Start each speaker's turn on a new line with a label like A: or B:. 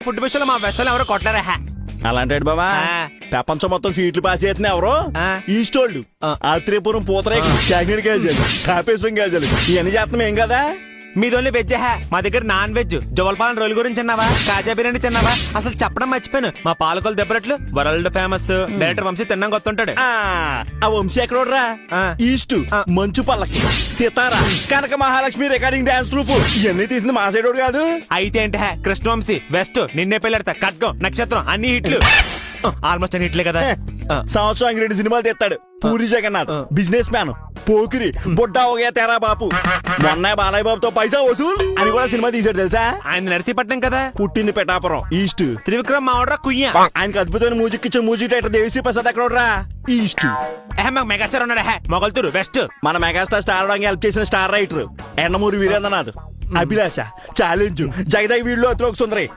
A: Food విషయంలో మా western ఎవరో కొట్టలేరా.
B: అలాంటి బాబా ప్రపంచం మొత్తం సీట్లు పాస్ చేస్తున్నా ఎవరు ఈస్ట్ వాళ్ళు ఆత్రేయపురం పూతరేకులు కాకినాడ గాజాలు కాపేశ్వరం గాజాలు ఇవన్నీ చేస్తున్నాం ఏం కదా.
A: మీదోన్లీ వెజ్ మా దగ్గర నాన్ వెజ్. జోలపాలెం రోల్ గురించి తిన్నావా, కాజా బిర్యానీ తిన్నావా? అసలు చెప్పడం మర్చిపోయాను, మా Palakollu దెబ్బరట్లు world famous. Director Vamsi తిన్నాం కొత్తుంటాడు.
B: ఆ వంశీ ఎక్కడోడ్రా? ఈస్ట్ మంచు పల్లకి సితారా కనక మహాలక్ష్మి రికార్డింగ్ డాన్స్ ట్రూప్ ఇవన్నీ తీసింది మా సైడ్ కాదు.
A: అయితే ఏంటి కృష్ణవంశీ, వెస్ట్, నిన్నే పెళ్ళెడతా, ఖడ్గం, నక్షత్రం అన్ని హిట్లు. ఆల్మోస్ట్ అన్ని హిట్లే కదా.
B: సంవత్సరానికి 2 సినిమాలు తెస్తాడు. పూరి జగన్నాథ్, బిజినెస్ మ్యాన్, పోకిరి, బొడ్డా ఓగే తెరా బాపు, మొన్న బాలయ్య బాబుతో పైసా వసూల్ అని కూడా సినిమా తీసాడు తెలుసా.
A: ఆయన నర్సీపట్నం కదా,
B: పుట్టింది పిఠాపురం ఈస్ట్.
A: త్రివిక్రమ్ మావడరా కుయ్య.
B: ఆయనకు అద్భుతమైన మ్యూజిక్ ఇచ్చిన music director Devi Sri Prasad ఎక్కడోడ్రా? East.
A: మాకు మెగాస్టార్ ఉన్నాడు మొగల్తూరు వెస్ట్.
B: మన మెగాస్టార్ స్టార్ అవడానికి హెల్ప్ చేసిన స్టార్ రైటర్ ఎండమూరి వీరేంద్రనాథ్, అభిలాష, ఛాలెంజ్, జగదాయి వీళ్ళు అతను సుందరి